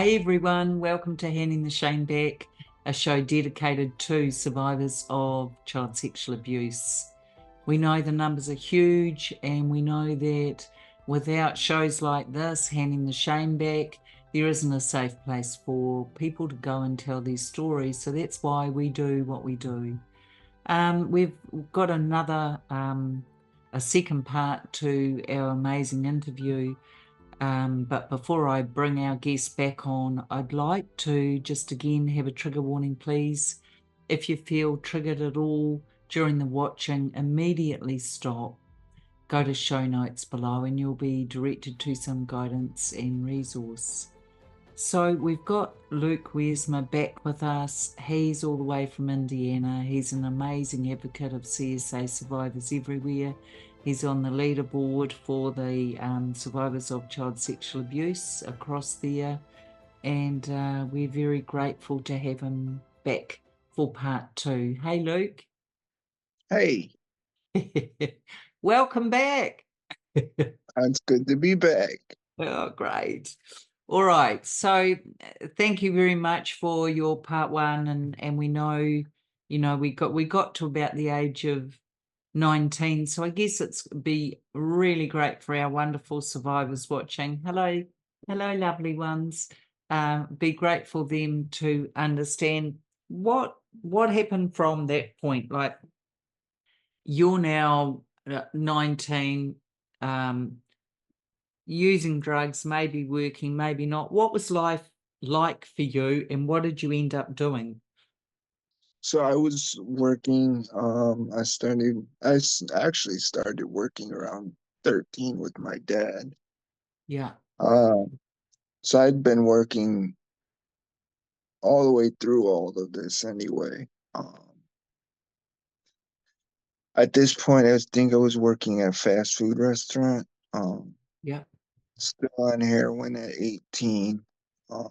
Hey everyone, welcome to Handing the Shame Back, a show dedicated to survivors of child sexual abuse. We know the numbers are huge, and we know that without shows like this, Handing the Shame Back, there isn't a safe place for people to go and tell their stories. So that's why we do what we do. We've got a second part to our amazing interview. But before I bring our guest back on, I'd like to just again have a trigger warning, please. If you feel triggered at all during the watching, immediately stop. Go to show notes below and you'll be directed to some guidance and resource. So we've got Luke Wiersma back with us. He's all the way from Indiana. He's an amazing advocate of CSA survivors everywhere. He's on the leaderboard for the survivors of child sexual abuse across there. And we're very grateful to have him back for part 2. Hey, Luke. Hey, Welcome back. it's good to be back. Oh, great. All right. So thank you very much for your part 1. And we know, we got to about the age of 19. So I guess it's be really great for our wonderful survivors watching. Hello, lovely ones. Be great for them to understand what happened from that point. Like, you're now 19, using drugs, maybe working, maybe not. What was life like for you, and what did you end up doing? So I was working. Actually started working around 13 with my dad. Yeah, Um, so I'd been working all the way through all of this anyway. At this point, I was working at a fast food restaurant. yeah, Still on heroin at 18, uh,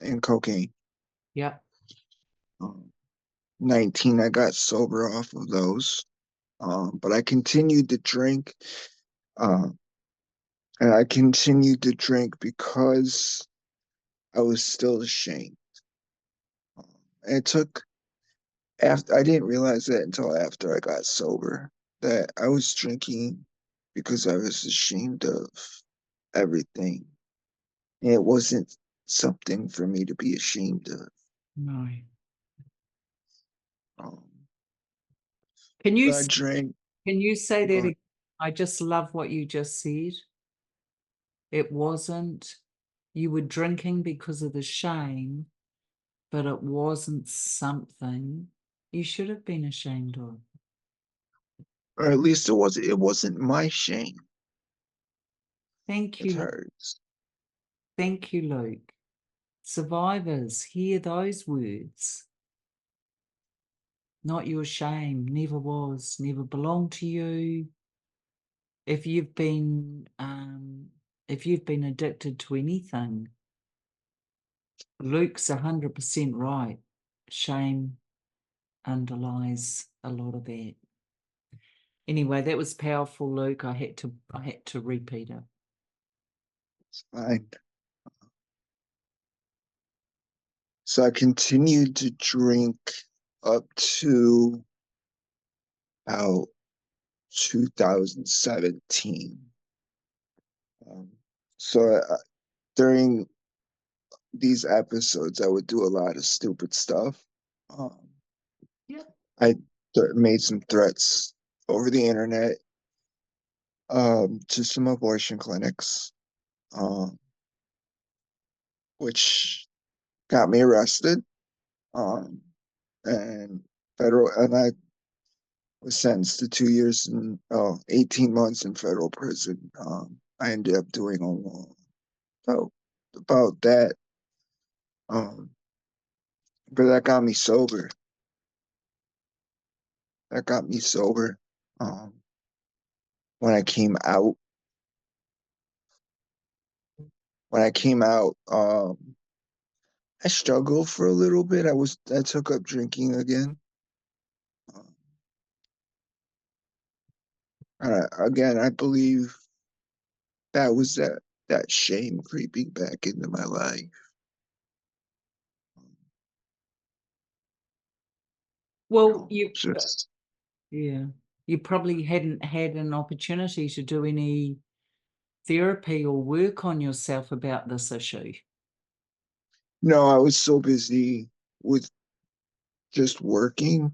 and cocaine. yeah. 19, I got sober off of those. But I continued to drink, uh, and I continued to drink because I was still ashamed. And it took after I didn't realize that until after I got sober that I was drinking because I was ashamed of everything. And it wasn't something for me to be ashamed of. No. Um, Can you but I drank. can you say that But again? I just love what you just said. It wasn't you were drinking because of the shame, but it wasn't something you should have been ashamed of. or at least it wasn't my shame. Thank It's you. hers. Thank you, Luke. Survivors, hear those words. Not your shame, never was, never belonged to you. If you've been addicted to anything, Luke's 100% right. Shame underlies a lot of that. Anyway, that was powerful, Luke. I had to repeat it. It's fine. So I continued to drink up to about 2017. Um, so during these episodes, I would do a lot of stupid stuff. Um, Yeah. I made some threats over the internet, to some abortion clinics, um, which got me arrested, um, and I was sentenced to 2 years and 18 months in federal prison. I ended up doing about that. Um, but that got me sober. That got me sober. Um, when I came out, I struggled for a little bit. I took up drinking again. Um, Again, I believe that was that shame creeping back into my life. Well, you just yeah, you probably hadn't had an opportunity to do any therapy or work on yourself about this issue. no, I was so busy with just working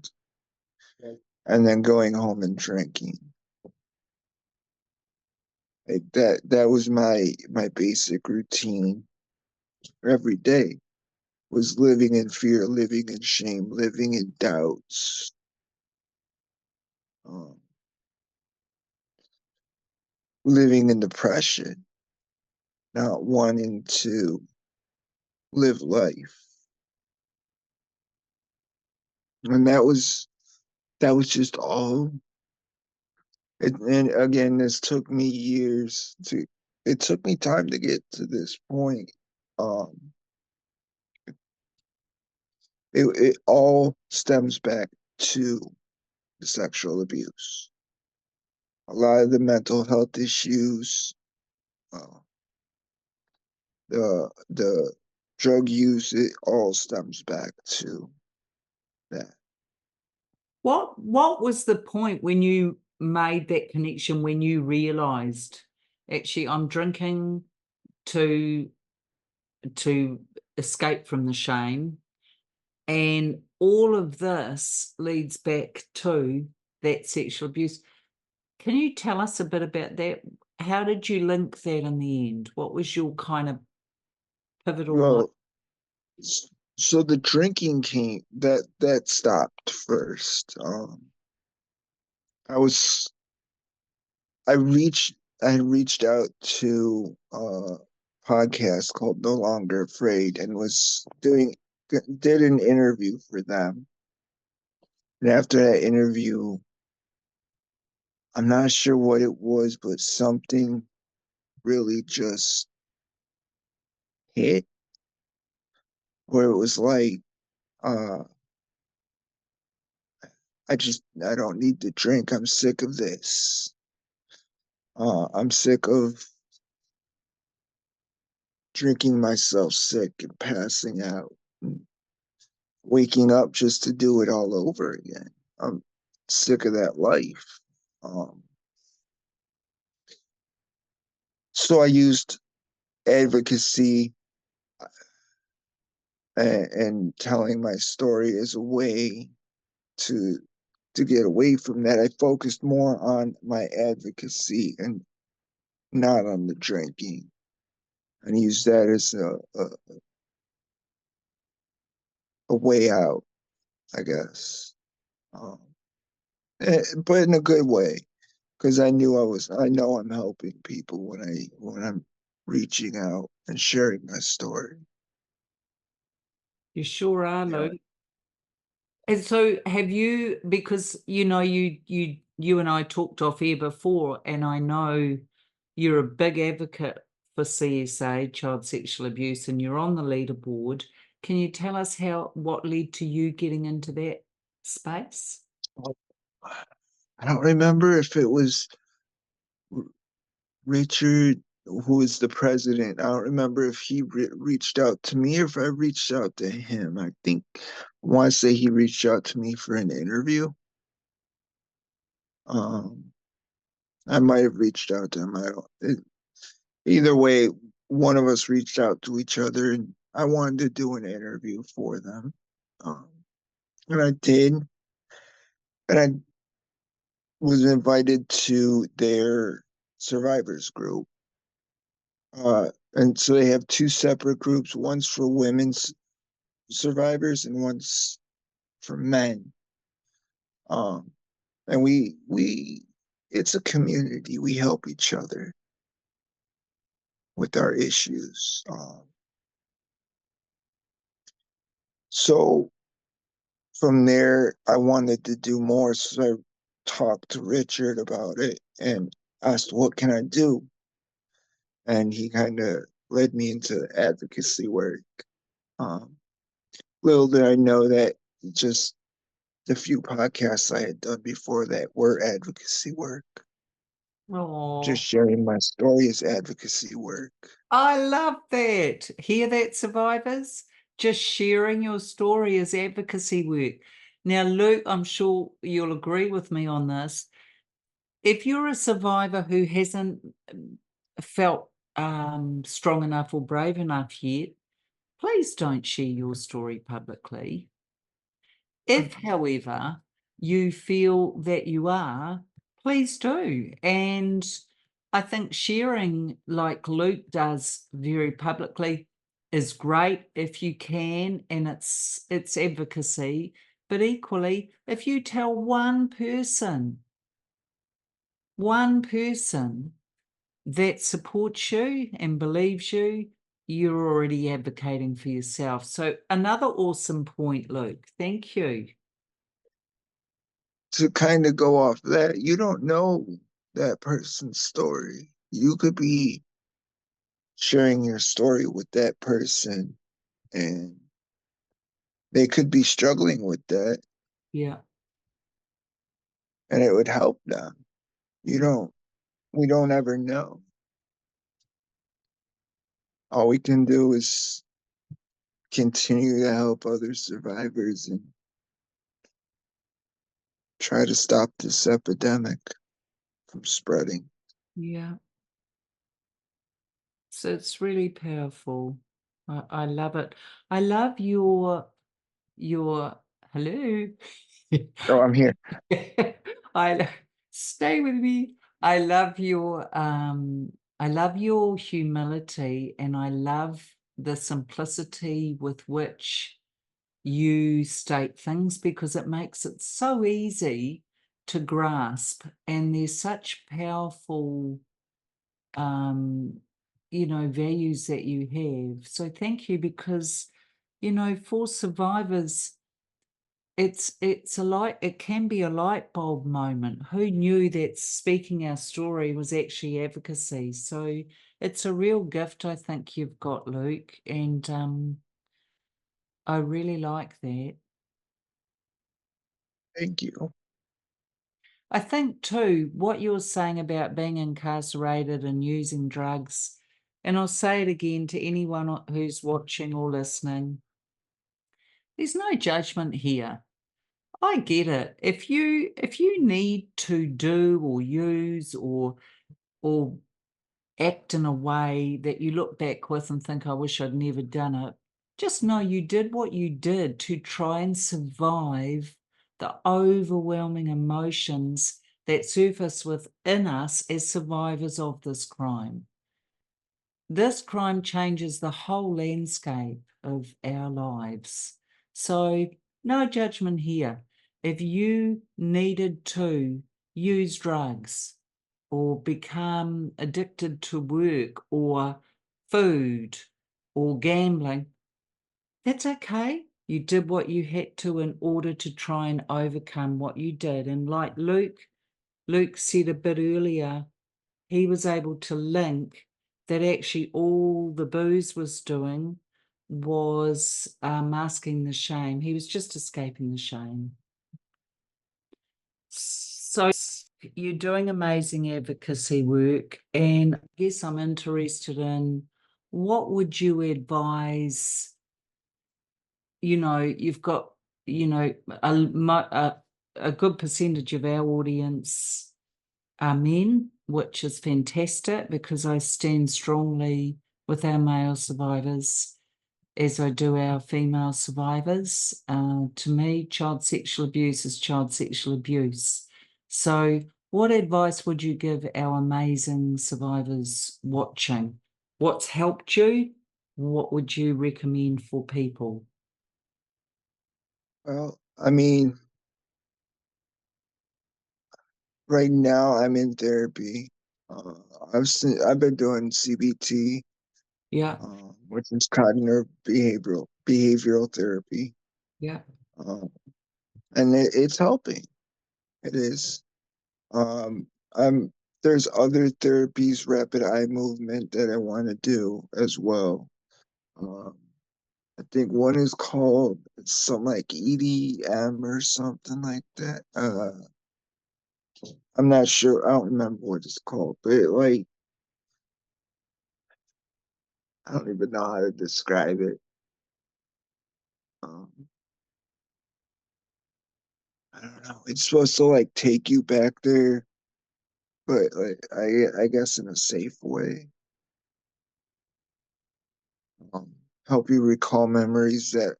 and then going home and drinking. That was my basic routine every day, was living in fear, living in shame, living in doubts, um, living in depression, not wanting to live life. And that was just all. And again, this took me years to. It took me time to get to this point. Um, it all stems back to the sexual abuse. A lot of the mental health issues, uh, the drug use, it all stems back to that. What was the point when you made that connection, when you realized actually I'm drinking to escape from the shame, and all of this leads back to that sexual abuse? Can you tell us a bit about that? How did you link that in the end? What was your kind of pivotal moment? Well, so the drinking came that stopped first. I was I reached I reached out to a podcast called No Longer Afraid and was did an interview for them. And after that interview, I'm not sure what it was, but something really just hit where it was like, uh, I don't need to drink. I'm sick of this. I'm sick of drinking myself sick and passing out, and waking up just to do it all over again. I'm sick of that life. Um, so I used advocacy and telling my story as a way to to get away from that. I focused more on my advocacy and not on the drinking, and used that as a way out, I guess. Um, but in a good way, because I know I'm helping people when I'm reaching out and sharing my story. You sure are, Yeah. Lou. And so have you, because you and I talked off air before, and I know you're a big advocate for CSA, child sexual abuse, and you're on the leaderboard. Can you tell us what led to you getting into that space? I don't remember if it was Richard, who is the president. I don't remember if he reached out to me or if I reached out to him. I want to say he reached out to me for an interview. Um, I might have reached out to him. I don't. Either way, one of us reached out to each other, and I wanted to do an interview for them, um, and I did. And I was invited to their survivors group. And so they have two separate groups. One's for women's survivors and one's for men. Um, and it's a community. We help each other with our issues. So from there, I wanted to do more. So I talked to Richard about it and asked, what can I do? And he kind of led me into advocacy work. Um, Little did I know that just the few podcasts I had done before that were advocacy work. Just Oh, sharing my story is advocacy work. I love that. Hear that, survivors? Just sharing your story is advocacy work. Now, Luke, I'm sure you'll agree with me on this. If you're a survivor who hasn't felt strong enough or brave enough yet, please don't share your story publicly. If, however, you feel that you are, please do. And I think sharing, like Luke does very publicly, is great if you can, and it's advocacy. But equally, if you tell one person that supports you and believes you, you're already advocating for yourself. So another awesome point, Luke. Thank you. To kind of go off that, you don't know that person's story. You could be sharing your story with that person and they could be struggling with that Yeah. and it would help them. You don't, we don't ever know. All we can do is continue to help other survivors and try to stop this epidemic from spreading. Yeah. So it's really powerful. I love it. I love your hello. Oh, I'm here. I stay with me. I love your humility, and I love the simplicity with which you state things, because it makes it so easy to grasp, and there's such powerful values that you have. So thank you, because for survivors, it can be a light bulb moment. Who knew that speaking our story was actually advocacy? So it's a real gift, I think, you've got, Luke, and I really like that. Thank you. I think too, what you're saying about being incarcerated and using drugs, and I'll say it again to anyone who's watching or listening, there's no judgment here. I get it. If you need to do or use or act in a way that you look back with and think, I wish I'd never done it, just know you did what you did to try and survive the overwhelming emotions that surface within us as survivors of this crime. This crime changes the whole landscape of our lives. So, no judgment here. If you needed to use drugs or become addicted to work or food or gambling, that's okay. You did what you had to in order to try and overcome what you did. And like Luke said a bit earlier, he was able to link that actually all the booze was doing was masking the shame. He was just escaping the shame. So you're doing amazing advocacy work, and I guess I'm interested in, what would you advise? You've got, a good percentage of our audience are men, which is fantastic, because I stand strongly with our male survivors as I do our female survivors. To me, child sexual abuse is child sexual abuse. So what advice would you give our amazing survivors watching? What's helped you? What would you recommend for people? Well, I mean, right now I'm in therapy. Uh, I've been doing CBT, Yeah, which is cognitive behavioral therapy, yeah, uh, and it's helping. It is. Um, I'm there's other therapies, rapid eye movement that I want to do as well. Um, I think one is called something like EDM or something like that. I'm not sure. I don't remember what it's called, but like I don't even know how to describe it. Um, I don't know. It's supposed to like take you back there, but like I guess in a safe way. Um, Help you recall memories that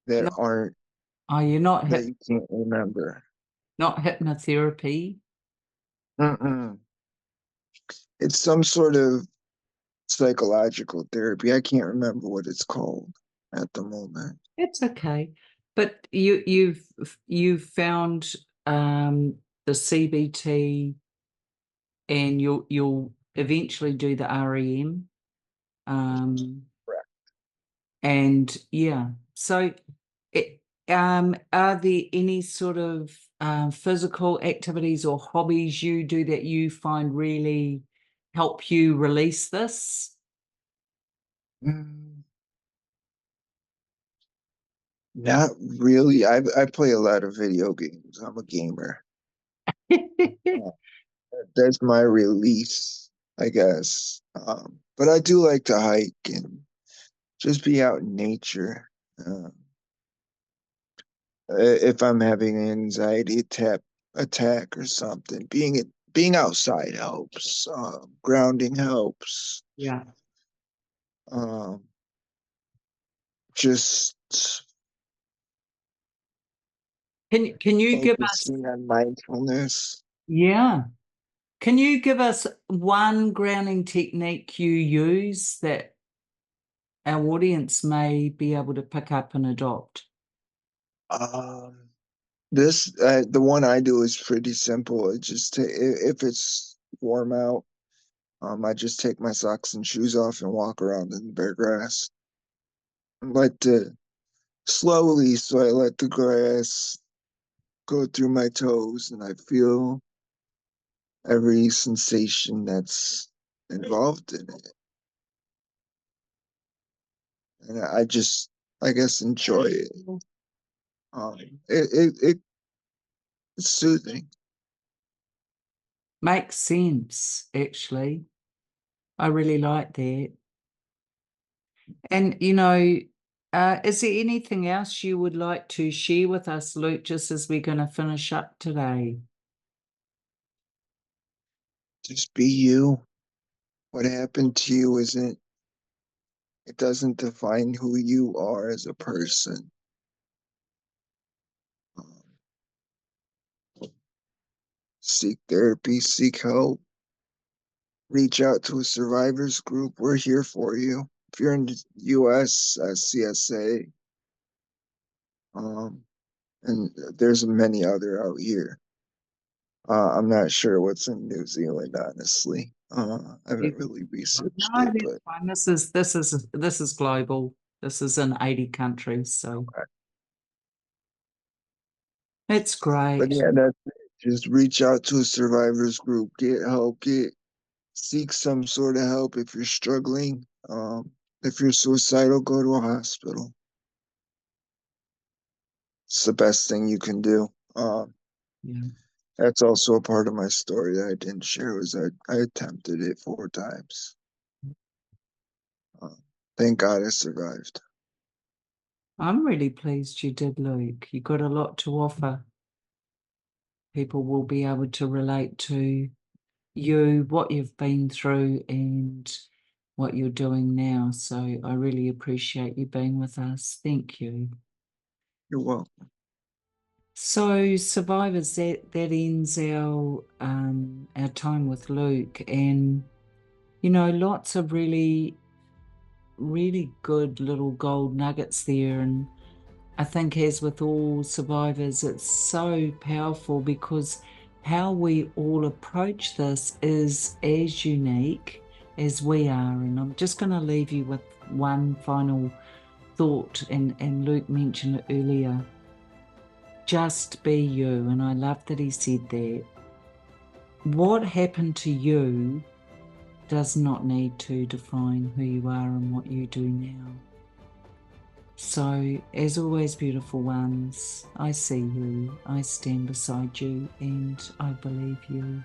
No, aren't are you that you can't remember. not hypnotherapy? Mm-mm. It's some sort of psychological therapy. I can't remember what it's called at the moment. It's okay. But you've found the CBT, and you'll eventually do the REM. Correct. And yeah, so are there any sort of physical activities or hobbies you do that you find really help you release this? Mm, Not really. I play a lot of video games. I'm a gamer. Uh, That's my release, I guess. But I do like to hike and just be out in nature. Uh, if I'm having an anxiety attack or something, being outside helps. Grounding helps. Yeah. Um, just Can you give us, focusing on mindfulness. yeah, can you give us one grounding technique you use that our audience may be able to pick up and adopt? Um, the one I do is pretty simple. It just if it's warm out, I just take my socks and shoes off and walk around in the bare grass. And let the slowly, so I let the grass go through my toes, and I feel every sensation that's involved in it. And I just, I guess, enjoy it. Um, it's soothing. Makes sense, actually. I really like that. And, is there anything else you would like to share with us, Luke, just as we're going to finish up today? Just be you. What happened to you isn't, it doesn't define who you are as a person. Um, Seek therapy, seek help, reach out to a survivors group. We're here for you. If you're in the US, CSA, um, and there's many other out here. I'm not sure what's in New Zealand, honestly. I haven't really researched No, it, that's but fine. This is global. This is in 80 countries, so it's but great. yeah, that's it. Just reach out to a survivors group, get help, seek some sort of help if you're struggling. If you're suicidal, go to a hospital. It's the best thing you can do. Yeah. That's also a part of my story that I didn't share was I attempted it 4 times. Um, thank God I survived. I'm really pleased you did, Luke. You got a lot to offer. People will be able to relate to you, what you've been through, and what you're doing now. So I really appreciate you being with us. Thank you. You're welcome. So survivors, that ends our time with Luke, and lots of really, really good little gold nuggets there. And I think, as with all survivors, it's so powerful because how we all approach this is as unique as we are. And I'm just going to leave you with one final thought, and Luke mentioned it earlier. Just be you. And I love that he said that. What happened to you does not need to define who you are and what you do now. So, as always, beautiful ones, I see you, I stand beside you, and I believe you.